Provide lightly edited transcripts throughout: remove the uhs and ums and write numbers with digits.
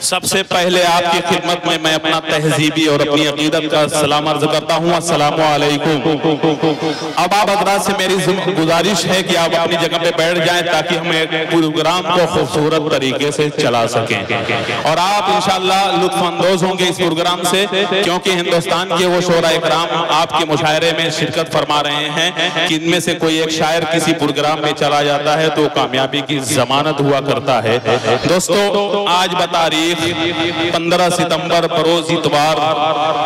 सबसे पहले आपकी खिदमत में मैं अपना तहजीबी और अपनी अकीदत का सलाम अर्ज करता हूँ। अस्सलामु अलैकुम। अब आप हज़रात से मेरी गुजारिश है कि आप अपनी जगह पे बैठ जाएं ताकि हम एक प्रोग्राम को खूबसूरत तरीके से चला सकें और आप इंशाअल्लाह लुत्फ़ अंदोज होंगे इस प्रोग्राम से, क्योंकि हिंदुस्तान के वो शोरा इकराम आपके मुशायरे में शिरकत फरमा रहे हैं कि इनमें से कोई एक शायर किसी प्रोग्राम में चला जाता है तो कामयाबी की जमानत हुआ करता है। दोस्तों, आज बतारीख 15 सितंबर बरोज इतवार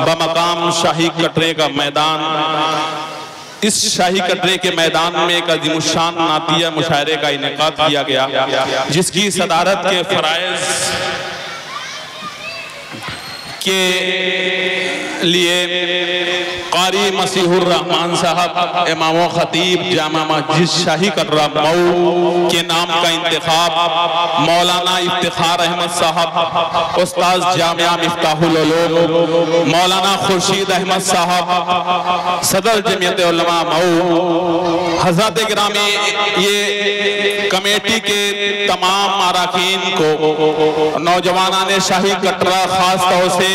बमकाम शाही कटरे का मैदान, इस शाही कटरे के मैदान में एक अज़ीमुश्शान नातिया मुशायरे का इनेकाद किया गया, जिसकी सदारत के फराइज़ के लिए कारी मसीहुर रहमान साहब इमाम व खतीब जामा मस्जिद शाही कटरा मऊ के नाम का इंतखाब मौलाना इफ्तिखार अहमद साहब उस्ताद जामिया मिफ्ताहुल उलूम मौलाना खुर्शीद अहमद साहब सदर जमीयत उलमा मऊ हज़रत गिरामी, ये कमेटी के तमाम अरकान को, नौजवानाने शाही कटरा खास तौर से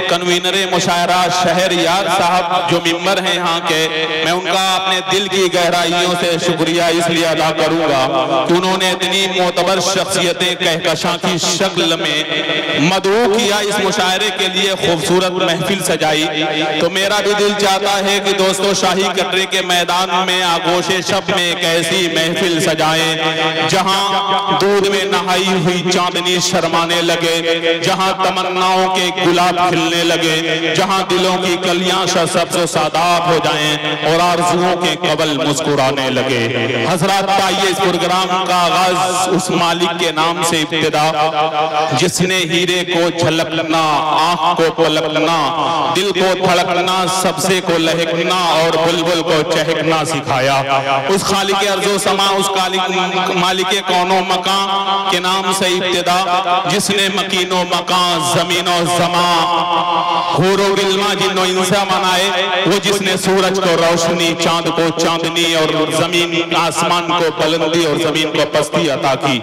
कन्वीनर मुशायरा शहरयार साहब जो मेंबर हैं यहाँ के, मैं उनका अपने दिल की गहराइयों से शुक्रिया इसलिए अदा करूंगा कि उन्होंने इतनी मोतबर शख्सियतें कहकशां की शक्ल में मदऊ किया, इस मुशायरे के लिए खूबसूरत महफिल सजाई। तो मेरा भी दिल चाहता है कि दोस्तों शाही कटरे के मैदान में आगोशे शब में एक ऐसी महफिल सजाएं जहां दूध में नहाई हुई चांदनी शर्माने लगे, जहां तमन्नाओं के गुलाब खिलने लगे, जहां दिलों की कलियां सबसे सादाब हो जाएं और आरज़ुओं के कबल मुस्कुराने लगे। हजरात, आइए इस प्रोग्राम का आगाज उस मालिक के नाम से इब्तिदा जिसने हीरे को झलकना, आंख को पलकना, दिल को धड़कना, सबसे को लहकना और बुलबुल को चहकना सिखाया। उस खालिक अर्ज़ो समा, उस मालिक कौनो मकां के नाम से इब्तिदा जिसने मकीनो मकां, जमीनो जमा, हुरो गिल्मा जिन्नो इंसा बनाए, वो जिसने सूरज को रोशनी, चांद को चांदनी और जमीन आसमान को बुलंदी और जमीन को पस्ती अता की।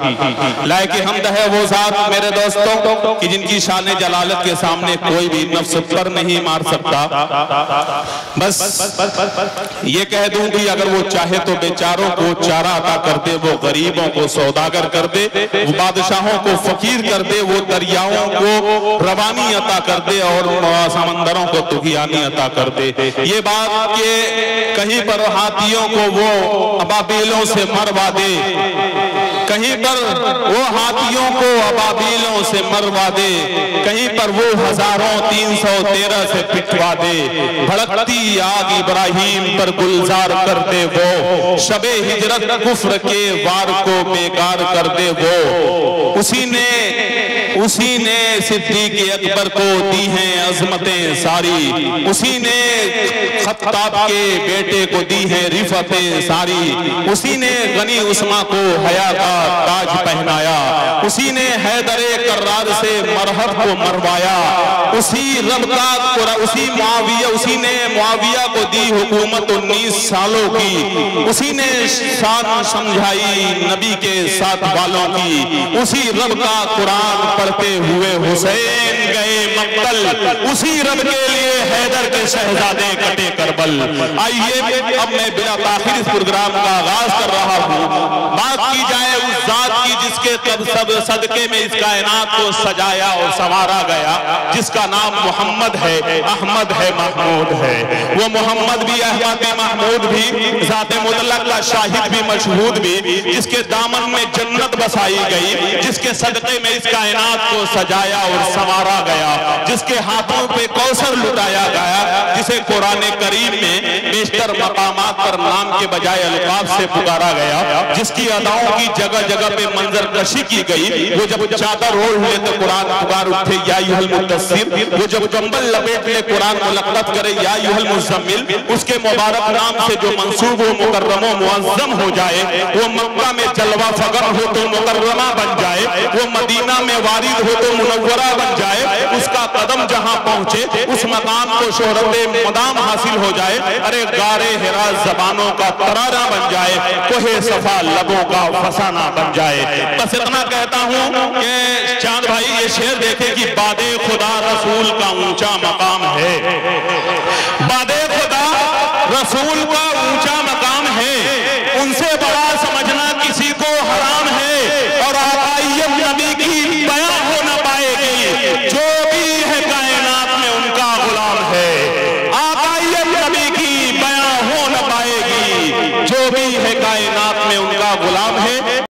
लायक हमद है वो ज़ात मेरे दोस्तों कि जिनकी शान जलालत के सामने कोई भी नफ्स पर नहीं मार सकता। बस ये कह दूं कि अगर वो चाहे तो बेचारों को चारा अता कर दे, वो गरीबों को सौदागर कर दे, वो बादशाहों को फकीर कर दे, वो दरियाओं को रवानी अता कर दे और समंदरों को तुगियानी अता कर दे। ये बात के कहीं पर हाथियों को वो अबाबीलों से मरवा दे, कहीं पर वो हाथियों को अबाबीलों से मरवा दे, कहीं पर वो हजारों 313 से पिटवा दे। भड़कती आग इब्राहिम पर गुलजार कर दे वो, शबे हिजरत कुफ्र के वार को बेकार कर दे वो। उसी ने सिद्दीक़ अकबर को दी हैं अज़मतें सारी, उसी ने खत्ताब के बेटे को दी है रिफतें सारी, उसी ने गनी उस्मा को हया का ताज पहनाया, उसी ने हैदरे कर्रार से मरहब को मरवाया, उसी ने मुआविया को दी हुकूमत 19 सालों की, उसी ने शान समझाई नबी के साथ वालों की, उसी रब का कुरान पढ़ते हुए हुसैन गए मक्तल, उसी रब के लिए हैदर के शहजादे कटे करबल। आइए अब मैं बिला ताखिर इस प्रोग्राम का आगाज कर रहा हूँ। बात की जाए उस जात की जिसके सब सदके में इस कायनात को सजाया और संवारा गया, जिसका नाम मोहम्मद है, अहमद है, महमूद है। वो मोहम्मद भी, अहमद महमूद भी, ज़ाते मुतल्लक़ का शाहिद भी, मशहूद भी, जिसके दामन में जन्नत बसाई गई, जिसके सदके में इस कायनात को सजाया और संवारा गया, जिसके हाथों पे कौसर लुटाया गया, जिसे कुरान करीम में बेशतर मकामात पर नाम के बजाय अलकाब से पुकारा गया, जिसकी अदाओं की जगह जगह पे मंजर कशी की गई। वो जब चादर ओढ़ ले तो कुरान पुकार उठे या अय्युहल मुद्दस्सिर, वो जब कंबल लपेट ले कुरान मुलक़्क़त करे या अय्युहल मुज़्ज़म्मिल। उसके मुबारक नाम से जो मंसूब हो मुकर्रम मुअज़्ज़म हो जाए, वो मक्का में जलवा फगर हो तो मुकर्रमा बन जाए, वो मदीना में वारिद हो तो मुनव्वरा बन जाए, उसका कदम जहां पहुंचे उस मकाम को शोहरत मदाम हासिल हो जाए, अरे गारे हिरा ज़बानों का तराना बन जाए, कोहे सफा लबों का फसाना बन जाए। बस इतना कहता हूँ कि चांद भाई ये शेर देखे कि बादे खुदा रसूल का ऊंचा मकाम है, बादे खुदा रसूल का